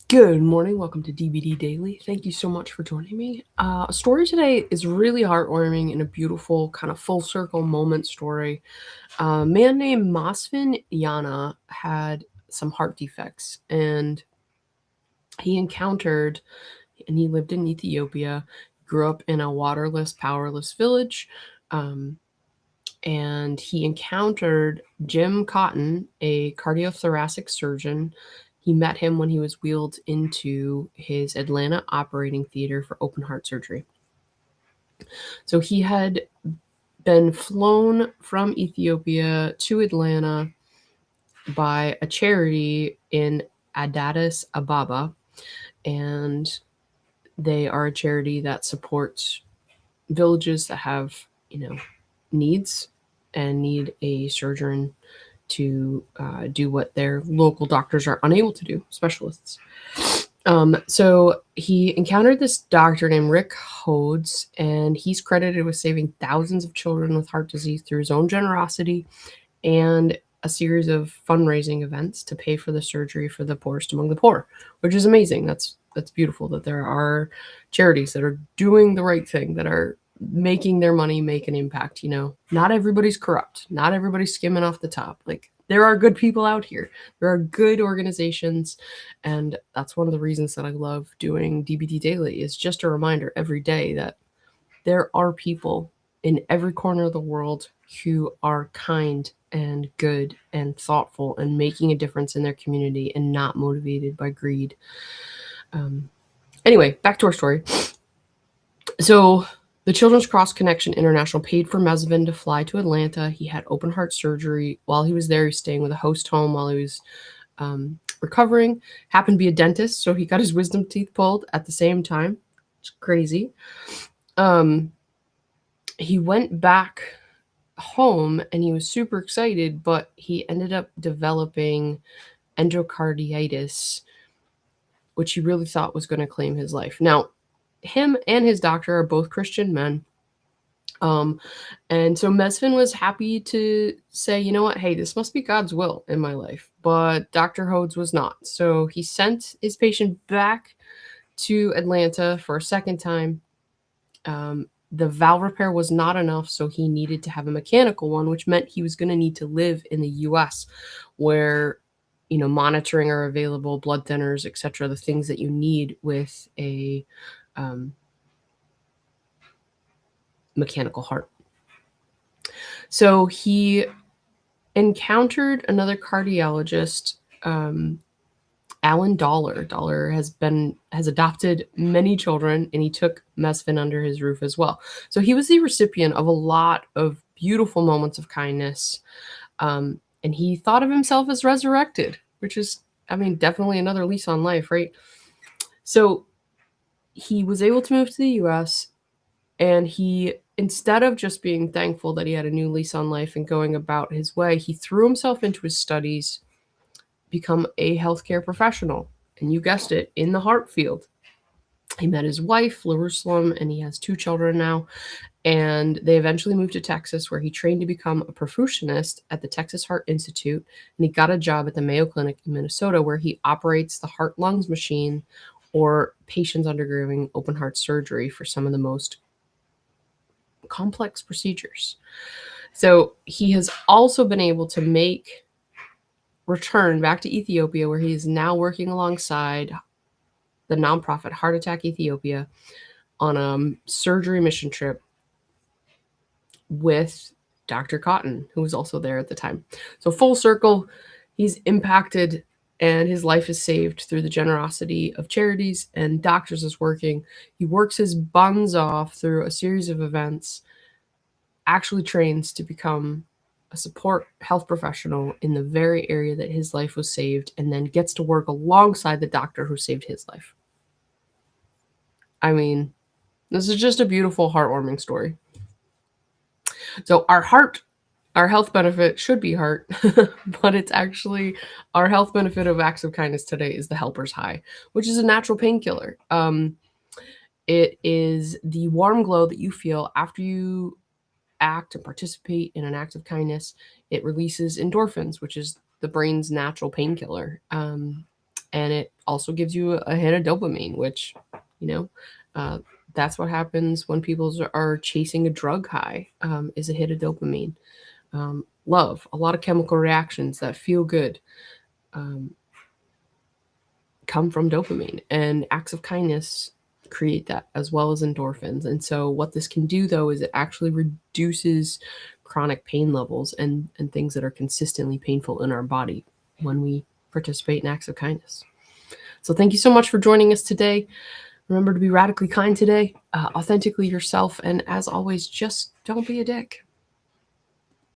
Good morning. Welcome to DBD Daily. Thank you so much for joining me. A story today is really heartwarming and a beautiful kind of full circle moment story. A man named Masvin Yana had some heart defects, and he encountered, and he lived in Ethiopia, grew up in a waterless, powerless village. Um, and he encountered Jim Cotton, a cardiothoracic surgeon. He met him when he was wheeled into his Atlanta operating theater for open heart surgery. So he had been flown from Ethiopia to Atlanta by a charity in Addis Ababa, and they are a charity that supports villages that have, needs and need a surgeon to do what their local doctors are unable to do, specialists. So he encountered this doctor named Rick Hodes, and he's credited with saving thousands of children with heart disease through his own generosity and a series of fundraising events to pay for the surgery for the poorest among the poor, which is amazing. That's beautiful that there are charities that are doing the right thing, that are making their money make an impact. Not everybody's corrupt, not everybody's skimming off the top. Like, there are good people out here, there are good organizations, and that's one of the reasons that I love doing DBD Daily, is just a reminder every day that there are people in every corner of the world who are kind and good and thoughtful and making a difference in their community and not motivated by greed. Anyway, back to our story. So the Children's Cross Connection International paid for Mesvin to fly to Atlanta. He had open heart surgery. While he was there, he was staying with a host home while he was recovering. Happened to be a dentist, so he got his wisdom teeth pulled at the same time. It's crazy. He went back home and he was super excited, but he ended up developing endocarditis, which he really thought was going to claim his life. Now, him and his doctor are both Christian men. And so Mesvin was happy to say, you know what, hey, this must be God's will in my life. But Dr. Hodes was not. So he sent his patient back to Atlanta for a second time. The valve repair was not enough, so he needed to have a mechanical one, which meant he was going to need to live in the US, where monitoring are available, blood thinners, etc., the things that you need with a mechanical heart. So he encountered another cardiologist, Alan Dollar. Dollar has adopted many children, and he took Mesvin under his roof as well. So he was the recipient of a lot of beautiful moments of kindness, and he thought of himself as resurrected, which is, definitely another lease on life, right? So he was able to move to the U.S., and he, instead of just being thankful that he had a new lease on life and going about his way, he threw himself into his studies, become a healthcare professional, and you guessed it, in the heart field. He met his wife, Jerusalem, and he has 2 children now. And they eventually moved to Texas, where he trained to become a perfusionist at the Texas Heart Institute. And he got a job at the Mayo Clinic in Minnesota, where he operates the heart-lungs machine, or patients undergoing open heart surgery for some of the most complex procedures. So he has also been able to return back to Ethiopia, where he is now working alongside the nonprofit Heart Attack Ethiopia on a surgery mission trip with Dr. Cotton, who was also there at the time. So full circle, he's impacted and his life is saved through the generosity of charities and doctors is working. He works his buns off through a series of events, actually trains to become a support health professional in the very area that his life was saved, and then gets to work alongside the doctor who saved his life. This is just a beautiful, heartwarming story. So our health benefit should be heart, but it's actually, our health benefit of acts of kindness today is the helper's high, which is a natural painkiller. It is the warm glow that you feel after you act and participate in an act of kindness. It releases endorphins, which is the brain's natural painkiller. and it also gives you a hit of dopamine, which, you know, uh, that's what happens when people are chasing a drug high, is a hit of dopamine. Love, a lot of chemical reactions that feel good, um, come from dopamine, and acts of kindness create that, as well as endorphins. And so what this can do, though, is it actually reduces chronic pain levels and things that are consistently painful in our body when we participate in acts of kindness. So thank you so much for joining us today. Remember to be radically kind today, authentically yourself, and as always, just don't be a dick.